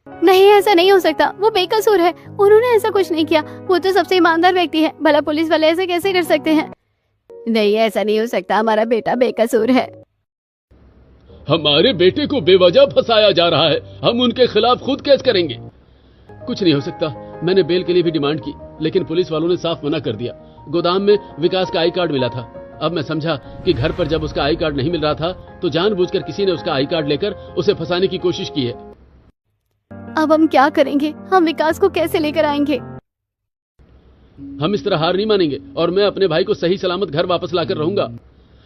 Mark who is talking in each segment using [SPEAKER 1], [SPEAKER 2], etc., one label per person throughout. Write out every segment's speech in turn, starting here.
[SPEAKER 1] नहीं, ऐसा नहीं हो सकता, वो बेकसूर है, उन्होंने ऐसा कुछ नहीं किया, वो तो सबसे ईमानदार व्यक्ति है, भला पुलिस वाले ऐसे कैसे कर सकते हैं? नहीं, ऐसा नहीं हो सकता, हमारा बेटा बेकसूर है।
[SPEAKER 2] हमारे बेटे को बेवजह फंसाया जा रहा है, हम उनके खिलाफ खुद केस करेंगे। कुछ नहीं हो सकता, मैंने बेल के लिए भी डिमांड की, लेकिन पुलिस वालों ने साफ मना कर दिया। गोदाम में विकास का आई कार्ड मिला था। अब मैं समझा कि घर पर जब उसका आई कार्ड नहीं मिल रहा था तो जानबूझकर किसी ने उसका आई कार्ड लेकर उसे फंसाने की कोशिश की है।
[SPEAKER 1] अब हम क्या करेंगे? हम विकास को कैसे लेकर आएंगे?
[SPEAKER 2] हम इस तरह हार नहीं मानेंगे और मैं अपने भाई को सही सलामत घर वापस लाकर रहूंगा।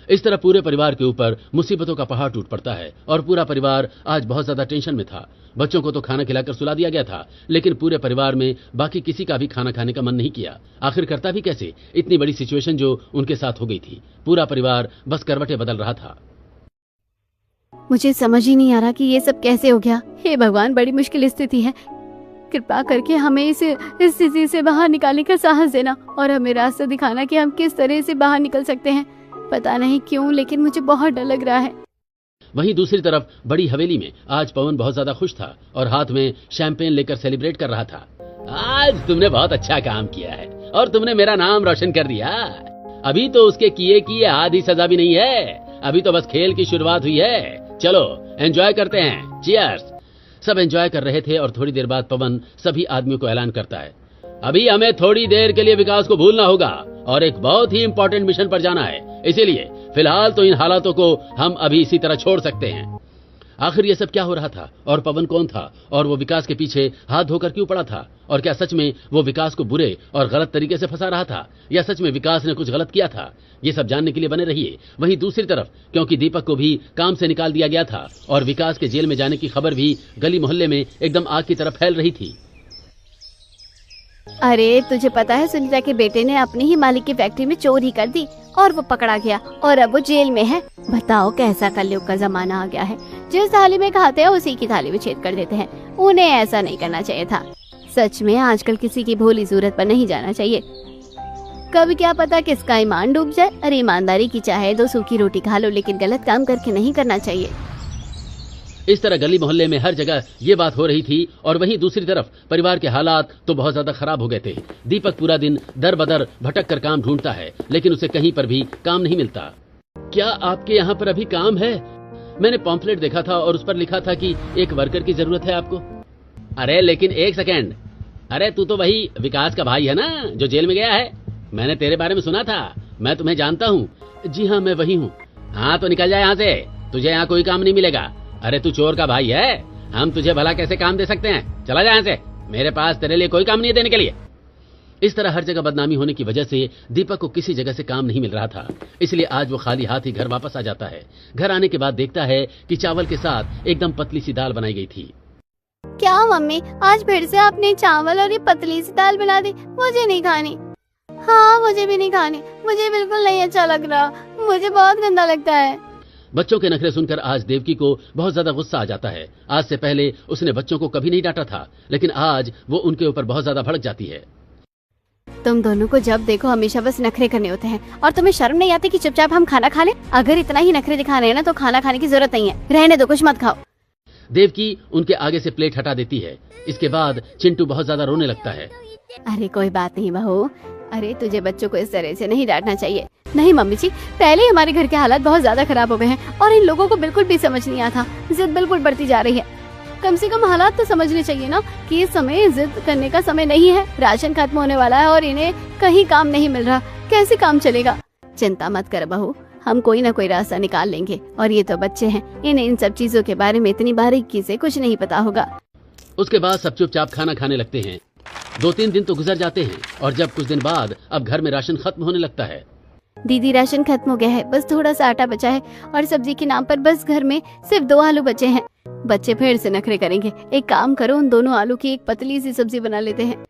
[SPEAKER 2] इस तरह पूरे परिवार के ऊपर मुसीबतों का पहाड़ टूट पड़ता है और पूरा परिवार आज बहुत ज्यादा टेंशन में था। बच्चों को तो खाना खिलाकर सुला दिया गया था, लेकिन पूरे परिवार में बाकी किसी का भी खाना खाने का मन नहीं किया। आखिर करता भी कैसे? इतनी बड़ी सिचुएशन जो उनके साथ हो गई थी, पूरा परिवार बस करवटें बदल रहा था।
[SPEAKER 1] मुझे समझ ही नहीं आ रहा कि ये सब कैसे हो गया। हे भगवान, बड़ी मुश्किल स्थिति है, कृपा करके हमें इस स्थिति से बाहर निकालने का साहस देना और हमें रास्ता दिखाना कि हम किस तरह से बाहर निकल सकते हैं। पता नहीं क्यों, लेकिन मुझे बहुत डर लग रहा है।
[SPEAKER 2] वहीं दूसरी तरफ बड़ी हवेली में आज पवन बहुत ज्यादा खुश था और हाथ में शैंपेन लेकर सेलिब्रेट कर रहा था। आज तुमने बहुत अच्छा काम किया है और तुमने मेरा नाम रोशन कर दिया। अभी तो उसके किए आधी सजा भी नहीं है, अभी तो बस खेल की शुरुआत हुई है। चलो एंजॉय करते हैं, चीयर्स। सब एंजॉय कर रहे थे और थोड़ी देर बाद पवन सभी आदमियों को ऐलान करता है, अभी हमें थोड़ी देर के लिए विकास को भूलना होगा और एक बहुत ही इंपॉर्टेंट मिशन पर जाना है, इसीलिए फिलहाल तो इन हालातों को हम अभी इसी तरह छोड़ सकते हैं। आखिर ये सब क्या हो रहा था और पवन कौन था और वो विकास के पीछे हाथ धोकर क्यों पड़ा था? और क्या सच में वो विकास को बुरे और गलत तरीके से फंसा रहा था या सच में विकास ने कुछ गलत किया था? ये सब जानने के लिए बने रहिए। वहीं दूसरी तरफ क्योंकि दीपक को भी काम से निकाल दिया गया था और विकास के जेल में जाने की खबर भी गली मोहल्ले में एकदम आग की तरफ फैल रही थी।
[SPEAKER 1] अरे तुझे पता है, सुनीता के बेटे ने अपने ही मालिक की फैक्ट्री में चोरी कर दी और वो पकड़ा गया और अब वो जेल में है। बताओ कैसा कलयुग का जमाना आ गया है, जिस थाली में खाते हैं उसी की थाली में छेद कर देते हैं। उन्हें ऐसा नहीं करना चाहिए था। सच में आजकल किसी की भोली सूरत पर नहीं जाना चाहिए, कभी क्या पता किसका ईमान डूब जाए। अरे ईमानदारी की चाहे दो सूखी रोटी खा लो, लेकिन गलत काम करके नहीं करना चाहिए।
[SPEAKER 2] इस तरह गली मोहल्ले में हर जगह ये बात हो रही थी और वहीं दूसरी तरफ परिवार के हालात तो बहुत ज्यादा खराब हो गए थे। दीपक पूरा दिन दर बदर भटक कर काम ढूंढता है, लेकिन उसे कहीं पर भी काम नहीं मिलता। क्या आपके यहाँ पर अभी काम है? मैंने पॉम्फलेट देखा था और उस पर लिखा था कि एक वर्कर की जरूरत है आपको। अरे लेकिन एक सेकेंड, अरे तू तो वही विकास का भाई है ना जो जेल में गया है? मैंने तेरे बारे में सुना था, मैं तुम्हें जानता हूँ। जी हाँ, मैं वही हूँ। हाँ तो निकल जाए यहाँ से, तुझे यहाँ कोई काम नहीं मिलेगा। अरे तू चोर का भाई है, हम तुझे भला कैसे काम दे सकते हैं? चला जा यहाँ से, मेरे पास तेरे लिए कोई काम नहीं है देने के लिए। इस तरह हर जगह बदनामी होने की वजह से दीपक को किसी जगह से काम नहीं मिल रहा था, इसलिए आज वो खाली हाथ ही घर वापस आ जाता है। घर आने के बाद देखता है कि चावल के साथ एकदम पतली सी दाल बनाई गई थी।
[SPEAKER 1] क्या मम्मी, आज फिर से आपने चावल और ये पतली सी दाल बना दी? मुझे नहीं खानी। हाँ मुझे भी नहीं खानी, मुझे बिल्कुल नहीं अच्छा लग रहा, मुझे बहुत गंदा लगता है।
[SPEAKER 2] बच्चों के नखरे सुनकर आज देवकी को बहुत ज्यादा गुस्सा आ जाता है। आज से पहले उसने बच्चों को कभी नहीं डांटा था, लेकिन आज वो उनके ऊपर बहुत ज्यादा भड़क जाती है।
[SPEAKER 1] तुम दोनों को जब देखो हमेशा बस नखरे करने होते हैं और तुम्हें शर्म नहीं आती कि चुपचाप हम खाना खा लें? अगर इतना ही नखरे दिखा रहे हैं ना तो खाना खाने की जरूरत नहीं है, रहने दो, कुछ मत खाओ।
[SPEAKER 2] देवकी उनके आगे से प्लेट हटा देती है। इसके बाद चिंटू बहुत ज्यादा रोने लगता है।
[SPEAKER 1] अरे कोई बात नहीं बहू, अरे तुझे बच्चों को इस तरह से नहीं डांटना चाहिए। नहीं मम्मी जी, पहले ही हमारे घर के हालात बहुत ज्यादा खराब हो गए हैं और इन लोगों को बिल्कुल भी समझ नहीं आता, जिद बिल्कुल बढ़ती जा रही है। कम से कम हालात तो समझने चाहिए ना कि इस समय जिद करने का समय नहीं है। राशन खत्म होने वाला है और इन्हें कहीं काम नहीं मिल रहा, कैसे काम चलेगा? चिंता मत कर बहू, हम कोई ना कोई रास्ता निकाल लेंगे। और ये तो बच्चे हैं, इन्हें इन सब चीजों के बारे में इतनी बारीकी से कुछ नहीं पता होगा।
[SPEAKER 2] उसके बाद सब चुपचाप खाना खाने लगते हैं। 2-3 दिन तो गुजर जाते हैं और जब कुछ दिन बाद अब घर में राशन खत्म होने लगता है।
[SPEAKER 1] दीदी राशन खत्म हो गया है, बस थोड़ा सा आटा बचा है और सब्जी के नाम पर बस घर में सिर्फ 2 आलू बचे हैं। बच्चे फिर से नखरे करेंगे। एक काम करो, उन दोनों आलू की एक पतली सी सब्जी बना लेते हैं।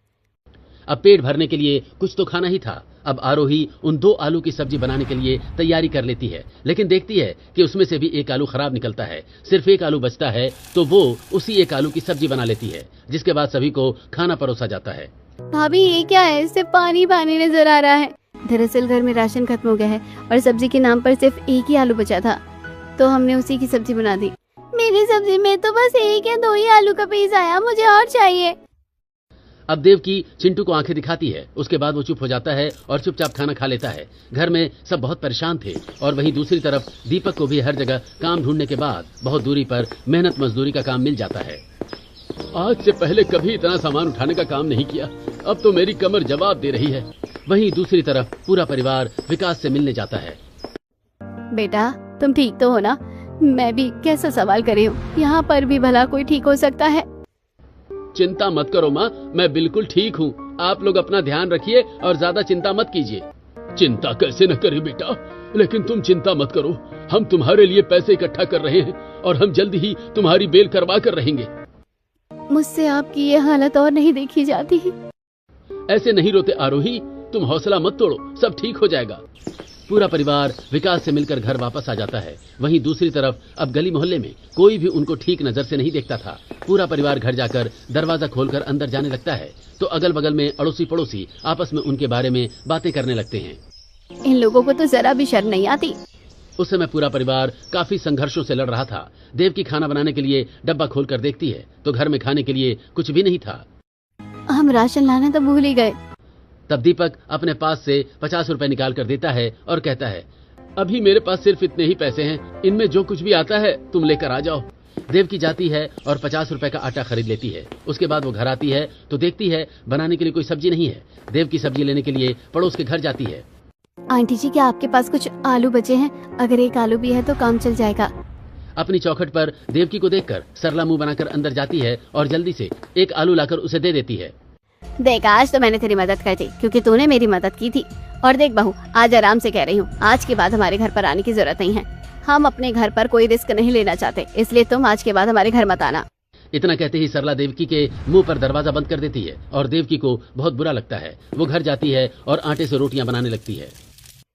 [SPEAKER 2] अब पेट भरने के लिए कुछ तो खाना ही था। अब आरोही उन 2 आलू की सब्जी बनाने के लिए तैयारी कर लेती है, लेकिन देखती है कि उसमें से भी एक आलू खराब निकलता है। सिर्फ एक आलू बचता है तो वो उसी एक आलू की सब्जी बना लेती है, जिसके बाद सभी को खाना परोसा जाता है।
[SPEAKER 1] भाभी ये क्या है, इससे पानी पानी नजर आ रहा है। दरअसल घर में राशन खत्म हो गया है और सब्जी के नाम पर सिर्फ एक ही आलू बचा था, तो हमने उसी की सब्जी बना दी। मेरी सब्जी में तो बस 1 या 2 ही आलू का पीस आया, मुझे और चाहिए।
[SPEAKER 2] अब देवकी चिंटू को आंखें दिखाती है। उसके बाद वो चुप हो जाता है और चुपचाप खाना खा लेता है। घर में सब बहुत परेशान थे और वहीं दूसरी तरफ दीपक को भी हर जगह काम ढूंढने के बाद बहुत दूरी पर मेहनत मजदूरी का काम मिल जाता है। आज से पहले कभी इतना सामान उठाने का काम नहीं किया, अब तो मेरी कमर जवाब दे रही है। वहीं दूसरी तरफ पूरा परिवार विकास से मिलने जाता है।
[SPEAKER 1] बेटा तुम ठीक तो हो ना? मैं भी कैसा सवाल कर रही हूँ, यहाँ पर भी भला कोई ठीक हो सकता है?
[SPEAKER 2] चिंता मत करो माँ, मैं बिल्कुल ठीक हूँ। आप लोग अपना ध्यान रखिए और ज्यादा चिंता मत कीजिए। चिंता कैसे न करें बेटा, लेकिन तुम चिंता मत करो, हम तुम्हारे लिए पैसे इकट्ठा कर रहे हैं और हम जल्द ही तुम्हारी बेल करवा कर रहेंगे।
[SPEAKER 1] मुझसे आपकी ये हालत और नहीं देखी जाती।
[SPEAKER 2] ऐसे नहीं रोते आरोही, तुम हौसला मत तोड़ो, सब ठीक हो जाएगा। पूरा परिवार विकास से मिलकर घर वापस आ जाता है। वहीं दूसरी तरफ अब गली मोहल्ले में कोई भी उनको ठीक नजर से नहीं देखता था। पूरा परिवार घर जाकर दरवाजा खोलकर अंदर जाने लगता है तो अगल बगल में अड़ोसी पड़ोसी आपस में उनके बारे में बातें करने लगते हैं।
[SPEAKER 1] इन लोगों को तो जरा भी शर्म नहीं आती।
[SPEAKER 2] उस समय पूरा परिवार काफी संघर्षों से लड़ रहा था। देवकी खाना बनाने के लिए डब्बा खोलकर देखती है तो घर में खाने के लिए कुछ भी नहीं था।
[SPEAKER 1] हम राशन लाना तो भूल ही गए।
[SPEAKER 2] तब दीपक अपने पास से 50 रुपए निकाल कर देता है और कहता है, अभी मेरे पास सिर्फ इतने ही पैसे हैं, इनमें जो कुछ भी आता है तुम लेकर आ जाओ। देवकी जाती है और 50 रुपए का आटा खरीद लेती है। उसके बाद वो घर आती है तो देखती है बनाने के लिए कोई सब्जी नहीं है। देवकी सब्जी लेने के लिए पड़ोस के घर जाती है।
[SPEAKER 1] आंटी जी, क्या आपके पास कुछ आलू बचे हैं? अगर 1 आलू भी है तो काम चल जाएगा।
[SPEAKER 2] अपनी चौखट पर देवकी को देखकर सरला मुंह बनाकर अंदर जाती है और जल्दी से 1 आलू लाकर उसे दे देती है।
[SPEAKER 1] देख, आज तो मैंने तेरी मदद कर दी क्योंकि तूने मेरी मदद की थी। और देख बहू, आज आराम से कह रही हूँ, आज के बाद हमारे घर पर आने की जरूरत नहीं है। हम अपने घर पर कोई रिस्क नहीं लेना चाहते, इसलिए तुम आज के बाद हमारे घर मत आना।
[SPEAKER 2] इतना कहते ही सरला देवकी के मुंह पर दरवाजा बंद कर देती है और देवकी को बहुत बुरा लगता है। वो घर जाती है और आटे से रोटियां बनाने लगती है।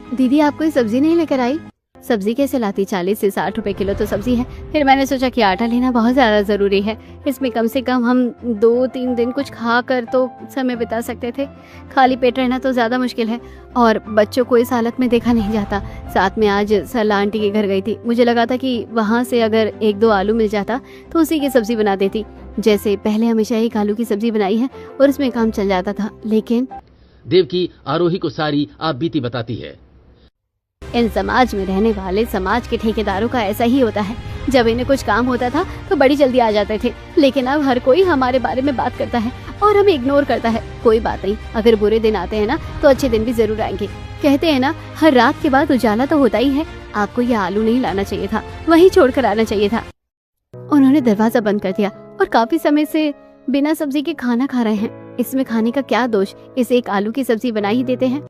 [SPEAKER 1] दीदी, आप कोई सब्जी नहीं लेकर आई? सब्जी कैसे लाती? 40 से 60 रुपए किलो तो सब्जी है। फिर मैंने सोचा कि आटा लेना बहुत ज्यादा जरूरी है, इसमें कम से कम हम 2-3 दिन कुछ खा कर तो समय बिता सकते थे। खाली पेट रहना तो ज्यादा मुश्किल है और बच्चों को इस हालत में देखा नहीं जाता। साथ में आज सरला आंटी के घर गई थी, मुझे लगा था कि वहाँ से अगर 1-2 आलू मिल जाता तो उसी की सब्जी बना देती। जैसे पहले हमेशा 1 आलू की सब्जी बनाई है और उसमें काम चल जाता था। लेकिन
[SPEAKER 2] देवकी आरोही को सारी आप बीती बताती है।
[SPEAKER 1] इन समाज में रहने वाले समाज के ठेकेदारों का ऐसा ही होता है। जब इन्हें कुछ काम होता था तो बड़ी जल्दी आ जाते थे, लेकिन अब हर कोई हमारे बारे में बात करता है और हमें इग्नोर करता है। कोई बात नहीं, अगर बुरे दिन आते हैं ना तो अच्छे दिन भी जरूर आएंगे। कहते हैं ना, हर रात के बाद उजाला तो होता ही है। आपको ये आलू नहीं लाना चाहिए था, वहीं छोड़कर आना चाहिए था। उन्होंने दरवाजा बंद कर दिया और काफी समय से बिना सब्जी के खाना खा रहे हैं। इसमें खाने का क्या दोष? इसे 1 आलू की सब्जी बना ही देते हैं।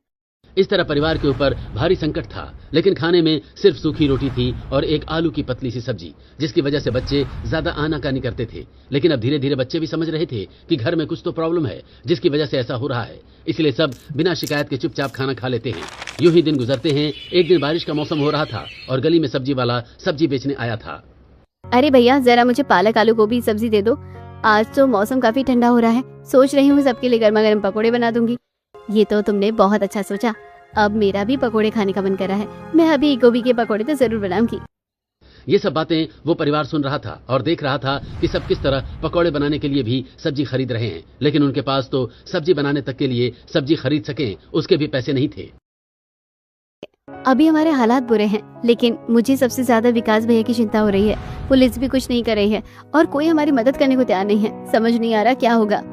[SPEAKER 2] इस तरह परिवार के ऊपर भारी संकट था, लेकिन खाने में सिर्फ सूखी रोटी थी और 1 आलू की पतली सी सब्जी, जिसकी वजह से बच्चे ज्यादा आनाकानी करते थे। लेकिन अब धीरे धीरे बच्चे भी समझ रहे थे कि घर में कुछ तो प्रॉब्लम है जिसकी वजह से ऐसा हो रहा है, इसलिए सब बिना शिकायत के चुपचाप खाना खा लेते हैं। यूं ही दिन गुजरते हैं। एक दिन बारिश का मौसम हो रहा था और गली में सब्जी वाला सब्जी बेचने आया था।
[SPEAKER 1] अरे भैया, जरा मुझे पालक आलू गोभी सब्जी दे दो। आज तो मौसम काफी ठंडा हो रहा है, सोच रही हूँ सबके लिए गर्मा गर्म पकौड़े बना दूंगी। ये तो तुमने बहुत अच्छा सोचा, अब मेरा भी पकोड़े खाने का मन कर रहा है। मैं अभी गोभी के पकोड़े तो जरूर बनाऊंगी।
[SPEAKER 2] ये सब बातें वो परिवार सुन रहा था और देख रहा था कि सब किस तरह पकौड़े बनाने के लिए भी सब्जी खरीद रहे हैं, लेकिन उनके पास तो सब्जी बनाने तक के लिए सब्जी खरीद सकें उसके भी पैसे नहीं थे।
[SPEAKER 1] अभी हमारे हालात बुरे हैं, लेकिन मुझे सबसे ज्यादा विकास भैया की चिंता हो रही है। पुलिस भी कुछ नहीं कर रही है और कोई हमारी मदद करने को तैयार नहीं है। समझ नहीं आ रहा क्या होगा।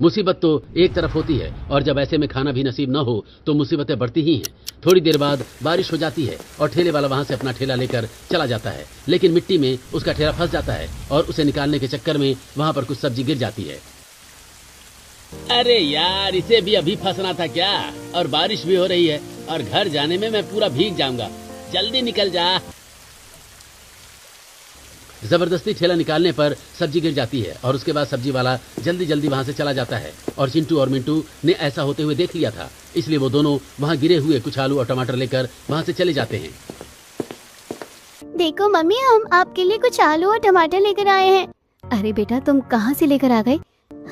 [SPEAKER 2] मुसीबत तो एक तरफ होती है और जब ऐसे में खाना भी नसीब न हो तो मुसीबतें बढ़ती ही हैं। थोड़ी देर बाद बारिश हो जाती है और ठेले वाला वहां से अपना ठेला लेकर चला जाता है, लेकिन मिट्टी में उसका ठेला फंस जाता है और उसे निकालने के चक्कर में वहां पर कुछ सब्जी गिर जाती है। अरे यार, इसे भी अभी फंसना था क्या? और बारिश भी हो रही है और घर जाने में मैं पूरा भीग जाऊंगा। जल्दी निकल जा। जबरदस्ती ठेला निकालने पर सब्जी गिर जाती है और उसके बाद सब्जी वाला जल्दी जल्दी वहां से चला जाता है और चिंटू और मिंटू ने ऐसा होते हुए देख लिया था, इसलिए वो दोनों वहां गिरे हुए कुछ आलू और टमाटर लेकर वहां से चले जाते हैं।
[SPEAKER 1] देखो मम्मी, हम आपके लिए कुछ आलू और टमाटर लेकर आए हैं। अरे बेटा, तुम कहाँ से लेकर आ गए?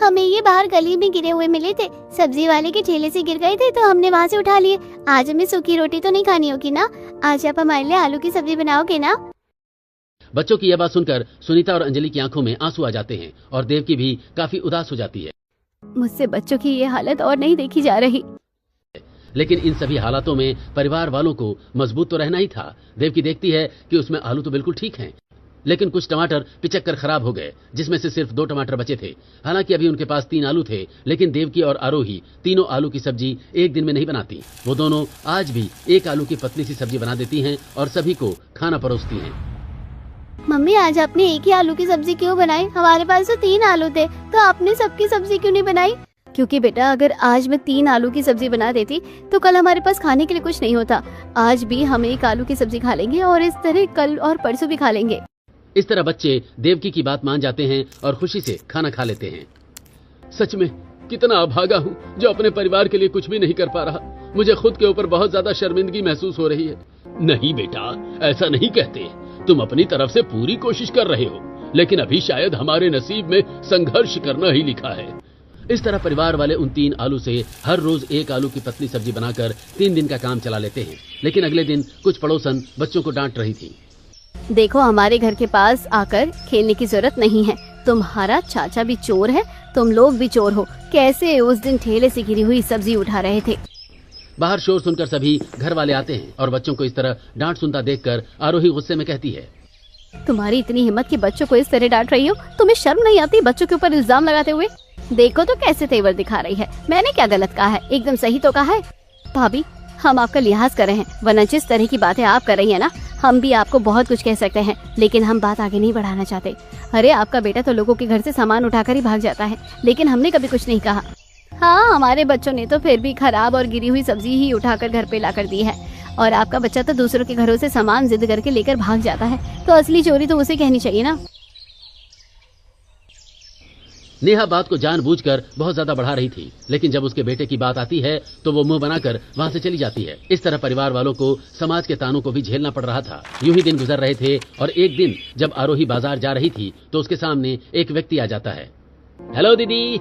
[SPEAKER 1] हमें ये बाहर गली में गिरे हुए मिले थे, सब्जी वाले के ठेले से गिर गए थे तो हमने वहाँ से उठा लिए। आज हमें सूखी रोटी तो नहीं खानी होगी ना? आज आप हमारे लिए आलू की सब्जी बनाओगे ना?
[SPEAKER 2] बच्चों की यह बात सुनकर सुनीता और अंजलि की आंखों में आंसू आ जाते हैं और देवकी भी काफी उदास हो जाती है।
[SPEAKER 1] मुझसे बच्चों की ये हालत और नहीं देखी जा रही।
[SPEAKER 2] लेकिन इन सभी हालातों में परिवार वालों को मजबूत तो रहना ही था। देवकी देखती है कि उसमें आलू तो बिल्कुल ठीक हैं, लेकिन कुछ टमाटर पिचक कर खराब हो गए, जिसमें से सिर्फ 2 टमाटर बचे थे। हालांकि अभी उनके पास 3 आलू थे, लेकिन देवकी और आरोही तीनों आलू की सब्जी एक दिन में नहीं बनाती। वो दोनों आज भी 1 आलू की पतली सी सब्जी बना देती हैं और सभी को खाना परोसती हैं।
[SPEAKER 1] मम्मी, आज आपने एक ही आलू की सब्जी क्यों बनाई? हमारे पास तो 3 आलू थे, तो आपने सबकी सब्जी क्यों नहीं बनाई? क्योंकि बेटा, अगर आज मैं 3 आलू की सब्जी बना देती तो कल हमारे पास खाने के लिए कुछ नहीं होता। आज भी हम 1 आलू की सब्जी खा लेंगे और इस तरह कल और परसों भी खा लेंगे।
[SPEAKER 2] इस तरह बच्चे देवकी की बात मान जाते हैं और खुशी से खाना खा लेते हैं। सच में कितना अभागा हूँ जो अपने परिवार के लिए कुछ भी नहीं कर पा रहा। मुझे खुद के ऊपर बहुत ज्यादा शर्मिंदगी महसूस हो रही है। नहीं बेटा, ऐसा नहीं कहते। तुम अपनी तरफ से पूरी कोशिश कर रहे हो, लेकिन अभी शायद हमारे नसीब में संघर्ष करना ही लिखा है। इस तरह परिवार वाले उन 3 आलू से हर रोज 1 आलू की पतली सब्जी बनाकर 3 दिन का काम चला लेते हैं। लेकिन अगले दिन कुछ पड़ोसन बच्चों को डांट रही थी।
[SPEAKER 1] देखो, हमारे घर के पास आकर खेलने की जरूरत नहीं है। तुम्हारा चाचा भी चोर है, तुम लोग भी चोर हो। कैसे उस दिन ठेले से गिरी हुई सब्जी उठा रहे थे?
[SPEAKER 2] बाहर शोर सुनकर सभी घर वाले आते हैं और बच्चों को इस तरह डांट सुनता देखकर आरोही गुस्से में कहती है,
[SPEAKER 1] तुम्हारी इतनी हिम्मत कि बच्चों को इस तरह डांट रही हो? तुम्हें शर्म नहीं आती बच्चों के ऊपर इल्जाम लगाते हुए? देखो तो कैसे तेवर दिखा रही है। मैंने क्या गलत कहा है? एकदम सही तो कहा है। भाभी, हम आपका लिहाज कर रहे हैं, वरना जिस तरह की बातें आप कर रही है ना, हम भी आपको बहुत कुछ कह सकते हैं, लेकिन हम बात आगे नहीं बढ़ाना चाहते। अरे, आपका बेटा तो लोगों के घर से सामान उठाकर ही भाग जाता है, लेकिन हमने कभी कुछ नहीं कहा। हाँ, हमारे बच्चों ने तो फिर भी खराब और गिरी हुई सब्जी ही उठाकर घर पे लाकर दी है, और आपका बच्चा तो दूसरों के घरों से सामान जिद करके लेकर भाग जाता है, तो असली चोरी तो उसे कहनी चाहिए ना।
[SPEAKER 2] नेहा बात को जानबूझकर बहुत ज्यादा बढ़ा रही थी, लेकिन जब उसके बेटे की बात आती है तो वो मुंह बनाकर वहां से चली जाती है। इस तरह परिवार वालों को समाज के तानों को भी झेलना पड़ रहा था। यूं ही दिन गुजर रहे थे और एक दिन जब आरोही बाजार जा रही थी तो उसके सामने एक व्यक्ति आ जाता है। हेलो दीदी,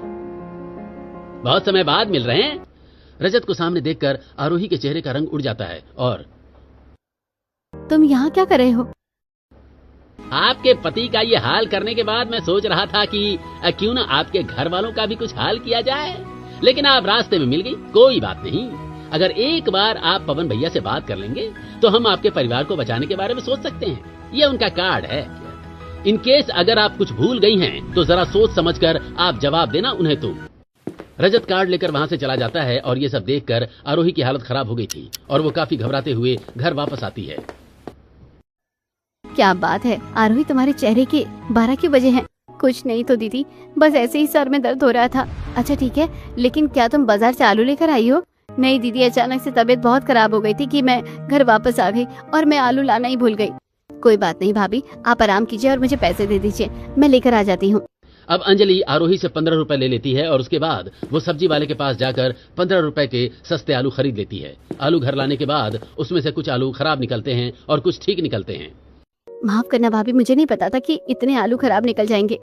[SPEAKER 2] बहुत समय बाद मिल रहे हैं। रजत को सामने देखकर आरोही के चेहरे का रंग उड़ जाता है। और
[SPEAKER 1] तुम यहाँ क्या कर रहे हो?
[SPEAKER 2] आपके पति का ये हाल करने के बाद मैं सोच रहा था कि क्यों ना आपके घर वालों का भी कुछ हाल किया जाए, लेकिन आप रास्ते में मिल गई। कोई बात नहीं, अगर एक बार आप पवन भैया से बात कर लेंगे तो हम आपके परिवार को बचाने के बारे में सोच सकते हैं। ये उनका कार्ड है। इन केस अगर आप कुछ भूल गई हैं तो जरा सोच समझकर आप जवाब देना उन्हें। तो रजत कार्ड लेकर वहां से चला जाता है और ये सब देखकर आरोही की हालत खराब हो गई थी और वो काफी घबराते हुए घर वापस आती है।
[SPEAKER 1] क्या बात है आरोही, तुम्हारे चेहरे के 12 क्यों बजे हैं? कुछ नहीं तो दीदी, बस ऐसे ही सर में दर्द हो रहा था। अच्छा ठीक है, लेकिन क्या तुम बाजार से आलू लेकर आई हो? नहीं दीदी, अचानक से तबीयत बहुत खराब हो गई थी कि मैं घर वापस आ गई और मैं आलू लाना ही भूल गई। कोई बात नहीं भाभी, आप आराम कीजिए और मुझे पैसे दे दीजिए, मैं लेकर आ जाती हूँ।
[SPEAKER 2] अब अंजलि आरोही से 15 रुपए ले लेती है और उसके बाद वो सब्जी वाले के पास जाकर 15 रुपए के सस्ते आलू खरीद लेती है। आलू घर लाने के बाद उसमें से कुछ आलू खराब निकलते हैं और कुछ ठीक निकलते हैं।
[SPEAKER 1] माफ करना भाभी, मुझे नहीं पता था कि इतने आलू खराब निकल जाएंगे।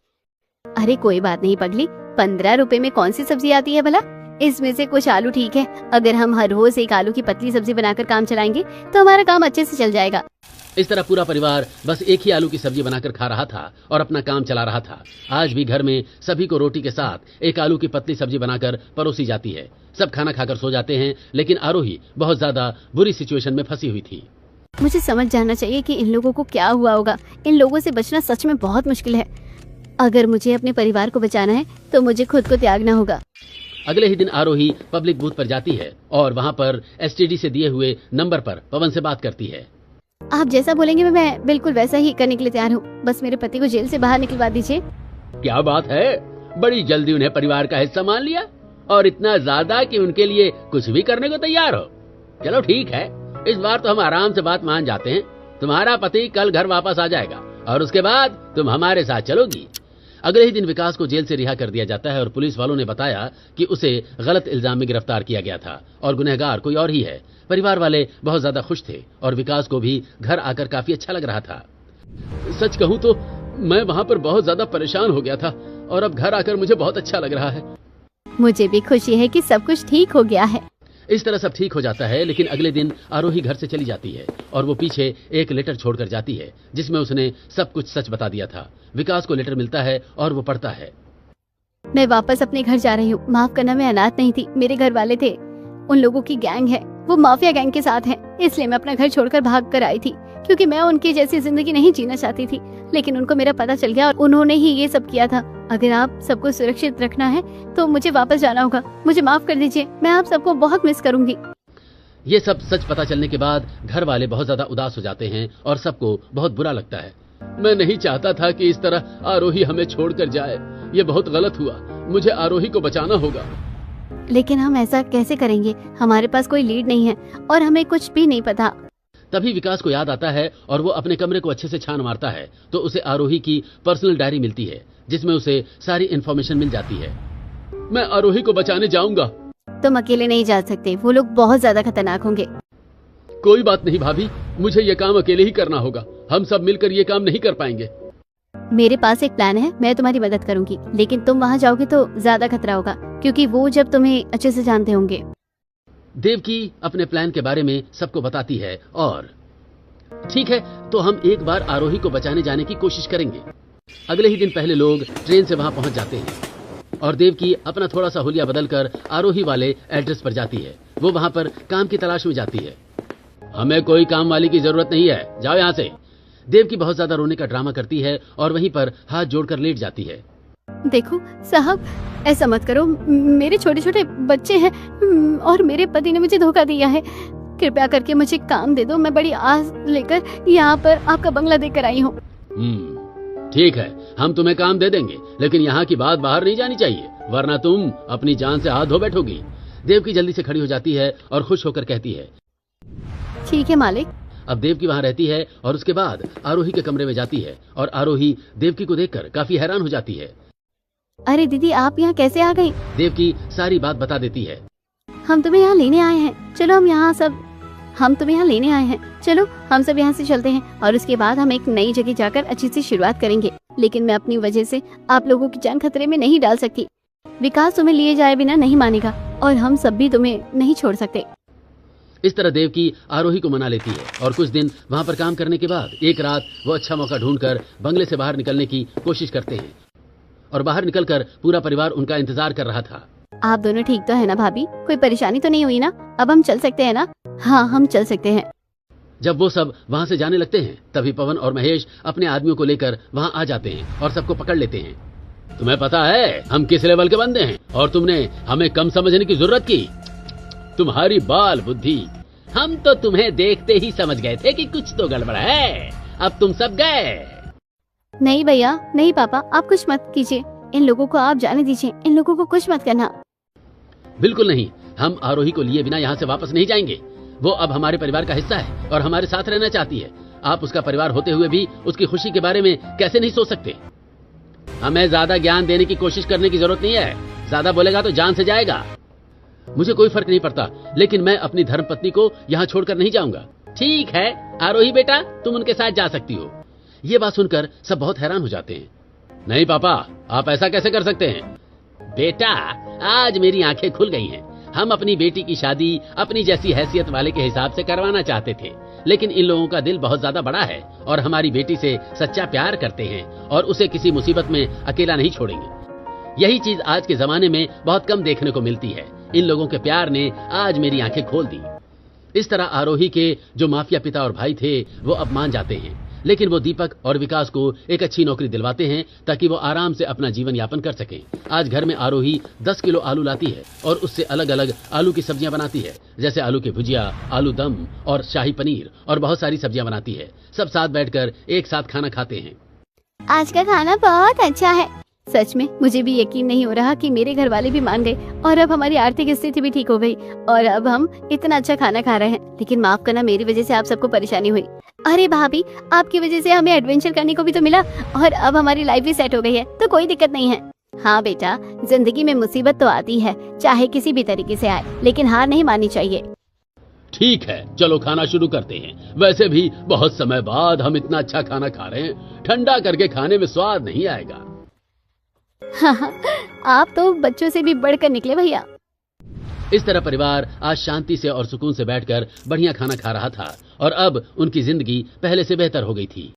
[SPEAKER 1] अरे कोई बात नहीं पगली, 15 रुपए में कौन सी सब्जी आती है भला? इसमें से कुछ आलू ठीक है। अगर हम हर रोज एक आलू की पतली सब्जी बनाकर काम चलाएंगे तो हमारा काम अच्छे से चल जाएगा।
[SPEAKER 2] इस तरह पूरा परिवार बस एक ही आलू की सब्जी बनाकर खा रहा था और अपना काम चला रहा था। आज भी घर में सभी को रोटी के साथ एक आलू की पतली सब्जी बनाकर परोसी जाती है। सब खाना खाकर सो जाते हैं, लेकिन आरोही बहुत ज्यादा बुरी सिचुएशन में फंसी हुई थी।
[SPEAKER 1] मुझे समझ जाना चाहिए कि इन लोगों को क्या हुआ होगा। इन लोगों से बचना सच में बहुत मुश्किल है। अगर मुझे अपने परिवार को बचाना है तो मुझे खुद को त्यागना होगा।
[SPEAKER 2] अगले ही दिन आरोही पब्लिक बूथ पर जाती है और वहाँ पर एसटीडी से दिए हुए नंबर पर पवन से बात करती है।
[SPEAKER 1] आप जैसा बोलेंगे मैं बिल्कुल वैसा ही करने के लिए तैयार हूँ। बस मेरे पति को जेल से बाहर निकलवा दीजिए।
[SPEAKER 2] क्या बात है, बड़ी जल्दी उन्हें परिवार का हिस्सा मान लिया और इतना ज्यादा कि उनके लिए कुछ भी करने को तैयार हो। चलो ठीक है, इस बार तो हम आराम से बात मान जाते हैं। तुम्हारा पति कल घर वापस आ जाएगा और उसके बाद तुम हमारे साथ चलोगी। अगले ही दिन विकास को जेल से रिहा कर दिया जाता है और पुलिस वालों ने बताया कि उसे गलत इल्जाम में गिरफ्तार किया गया था और गुनहगार कोई और ही है। परिवार वाले बहुत ज्यादा खुश थे और विकास को भी घर आकर काफी अच्छा लग रहा था। सच कहूं तो मैं वहां पर बहुत ज्यादा परेशान हो गया था और अब घर आकर मुझे बहुत अच्छा लग रहा है।
[SPEAKER 1] मुझे भी खुशी है कि सब कुछ ठीक हो गया है।
[SPEAKER 2] इस तरह सब ठीक हो जाता है, लेकिन अगले दिन आरोही घर से चली जाती है और वो पीछे एक लेटर छोड़कर जाती है जिसमें उसने सब कुछ सच बता दिया था। विकास को लेटर मिलता है और वो पढ़ता है।
[SPEAKER 1] मैं वापस अपने घर जा रही हूँ। माफ करना, मैं अनाथ नहीं थी, मेरे घर वाले थे। उन लोगों की गैंग है, वो माफिया गैंग के साथ है, इसलिए मैं अपना घर छोड़कर भाग कर आई थी, क्योंकि मैं उनकी जैसी जिंदगी नहीं जीना चाहती थी। लेकिन उनको मेरा पता चल गया और उन्होंने ही ये सब किया था। अगर आप सबको सुरक्षित रखना है तो मुझे वापस जाना होगा। मुझे माफ कर दीजिए, मैं आप सबको बहुत मिस करूंगी।
[SPEAKER 2] ये सब सच पता चलने के बाद घर वाले बहुत ज्यादा उदास हो जाते हैं और सबको बहुत बुरा लगता है। मैं नहीं चाहता था कि इस तरह आरोही हमें छोड़कर जाए, ये बहुत गलत हुआ। मुझे आरोही को बचाना होगा।
[SPEAKER 1] लेकिन हम ऐसा कैसे करेंगे? हमारे पास कोई लीड नहीं है और हमें कुछ भी नहीं पता।
[SPEAKER 2] तभी विकास को याद आता है और वो अपने कमरे को अच्छे से छान मारता है तो उसे आरोही की पर्सनल डायरी मिलती है जिसमें उसे सारी इन्फॉर्मेशन मिल जाती है। मैं आरोही को बचाने जाऊंगा।
[SPEAKER 1] तुम अकेले नहीं जा सकते, वो लोग बहुत ज्यादा खतरनाक होंगे।
[SPEAKER 2] कोई बात नहीं भाभी, मुझे ये काम अकेले ही करना होगा। हम सब मिलकर ये काम नहीं कर पाएंगे।
[SPEAKER 1] मेरे पास एक प्लान है, मैं तुम्हारी मदद करूंगी, लेकिन तुम वहाँ जाओगे तो ज्यादा खतरा होगा, क्योंकि वो जब तुम्हें अच्छे से जानते होंगे।
[SPEAKER 2] देवकी अपने प्लान के बारे में सबको बताती है और ठीक है, तो हम एक बार आरोही को बचाने जाने की कोशिश करेंगे। अगले ही दिन पहले लोग ट्रेन से वहां पहुंच जाते हैं और देवकी अपना थोड़ा सा हुलिया बदलकर आरोही वाले एड्रेस पर जाती है। वो वहां पर काम की तलाश में जाती है। हमें कोई काम वाली की जरूरत नहीं है, जाओ यहाँ से। देवकी बहुत ज्यादा रोने का ड्रामा करती है और वहीं पर हाथ जोड़कर लेट जाती है।
[SPEAKER 1] देखो साहब, ऐसा मत करो, मेरे छोटे छोटे बच्चे हैं और मेरे पति ने मुझे धोखा दिया है। कृपया करके मुझे काम दे दो, मैं बड़ी आस लेकर यहाँ पर आपका बंगला देखकर आई हूँ।
[SPEAKER 2] ठीक है, हम तुम्हें काम दे देंगे, लेकिन यहाँ की बात बाहर नहीं जानी चाहिए, वरना तुम अपनी जान से हाथ धो बैठोगी। देवकी जल्दी से खड़ी हो जाती है और खुश होकर कहती है,
[SPEAKER 1] ठीक है मालिक।
[SPEAKER 2] अब देवकी वहाँ रहती है और उसके बाद आरोही के कमरे में जाती है और आरोही देवकी को देखकर काफी हैरान हो जाती है।
[SPEAKER 1] अरे दीदी, आप यहाँ कैसे आ गई?
[SPEAKER 2] देवकी सारी बात बता देती है।
[SPEAKER 1] हम तुम्हें यहाँ लेने आए हैं, चलो हम तुम्हें यहाँ लेने आए हैं, चलो हम सब यहाँ से चलते हैं और उसके बाद हम एक नई जगह जाकर अच्छी सी शुरुआत करेंगे। लेकिन मैं अपनी वजह से आप लोगों की जान खतरे में नहीं डाल सकती। विकास तुम्हें लिए जाए बिना नहीं मानेगा और हम सब भी तुम्हें नहीं छोड़ सकते।
[SPEAKER 2] इस तरह देवकी आरोही को मना लेती है और कुछ दिन वहाँ पर काम करने के बाद एक रात वो अच्छा मौका ढूंढकर बंगले से बाहर निकलने की कोशिश करते हैं और बाहर निकलकर पूरा परिवार उनका इंतजार कर रहा था।
[SPEAKER 1] आप दोनों ठीक तो है ना भाभी? कोई परेशानी तो नहीं हुई ना? अब हम चल सकते हैं ना? हाँ, हम चल सकते हैं।
[SPEAKER 2] जब वो सब वहाँ से जाने लगते हैं तभी पवन और महेश अपने आदमियों को लेकर वहाँ आ जाते हैं और सबको पकड़ लेते हैं। तुम्हें पता है हम किस लेवल के बंदे हैं और तुमने हमें कम समझने की जरूरत की। तुम्हारी बाल बुद्धि, हम तो तुम्हें देखते ही समझ गए थे कि कुछ तो गड़बड़ है। अब तुम सब गए।
[SPEAKER 1] नहीं भैया, नहीं पापा, आप कुछ मत कीजिए, इन लोगों को आप जाने दीजिए, इन लोगों को कुछ मत करना।
[SPEAKER 2] बिल्कुल नहीं, हम आरोही को लिए बिना यहाँ से वापस नहीं जाएंगे। वो अब हमारे परिवार का हिस्सा है और हमारे साथ रहना चाहती है। आप उसका परिवार होते हुए भी उसकी खुशी के बारे में कैसे नहीं सोच सकते? हमें ज्यादा ज्ञान देने की कोशिश करने की जरूरत नहीं है, ज्यादा बोलेगा तो जान से जाएगा। मुझे कोई फर्क नहीं पड़ता, लेकिन मैं अपनी धर्मपत्नी को यहाँ छोड़कर नहीं जाऊंगा। ठीक है आरोही बेटा, तुम उनके साथ जा सकती हो। ये बात सुनकर सब बहुत हैरान हो जाते हैं। नहीं पापा, आप ऐसा कैसे कर सकते हैं? बेटा, आज मेरी आंखें खुल गई हैं। हम अपनी बेटी की शादी अपनी जैसी हैसियत वाले के हिसाब से करवाना चाहते थे, लेकिन इन लोगों का दिल बहुत ज्यादा बड़ा है और हमारी बेटी से सच्चा प्यार करते हैं और उसे किसी मुसीबत में अकेला नहीं छोड़ेंगे। यही चीज आज के जमाने में बहुत कम देखने को मिलती है। इन लोगों के प्यार ने आज मेरी आंखें खोल दी। इस तरह आरोही के जो माफिया पिता और भाई थे वो अब मान जाते हैं, लेकिन वो दीपक और विकास को एक अच्छी नौकरी दिलवाते हैं ताकि वो आराम से अपना जीवन यापन कर सकें। आज घर में आरोही 10 किलो आलू लाती है और उससे अलग अलग आलू की सब्जियां बनाती है, जैसे आलू की भुजिया, आलू दम और शाही पनीर और बहुत सारी सब्जियां बनाती है। सब साथ बैठकर एक साथ खाना खाते हैं।
[SPEAKER 1] आज का खाना बहुत अच्छा है। सच में मुझे भी यकीन नहीं हो रहा कि मेरे घर वाले भी मान गए और अब हमारी आर्थिक स्थिति भी ठीक हो गई और अब हम इतना अच्छा खाना खा रहे हैं। लेकिन माफ करना, मेरी वजह से आप सबको परेशानी हुई। अरे भाभी, आपकी वजह से हमें एडवेंचर करने को भी तो मिला और अब हमारी लाइफ भी सेट हो गई है, तो कोई दिक्कत नहीं है। हाँ बेटा, जिंदगी में मुसीबत तो आती है, चाहे किसी भी तरीके से आए, लेकिन हार नहीं माननी चाहिए।
[SPEAKER 2] ठीक है, चलो खाना शुरू करते हैं। वैसे भी बहुत समय बाद हम इतना अच्छा खाना खा रहे हैं, ठंडा करके खाने में स्वाद नहीं आएगा।
[SPEAKER 1] हाँ, आप तो बच्चों से भी बढ़कर निकले भैया।
[SPEAKER 2] इस तरह परिवार आज शांति से और सुकून से बैठकर बढ़िया खाना खा रहा था और अब उनकी जिंदगी पहले से बेहतर हो गई थी।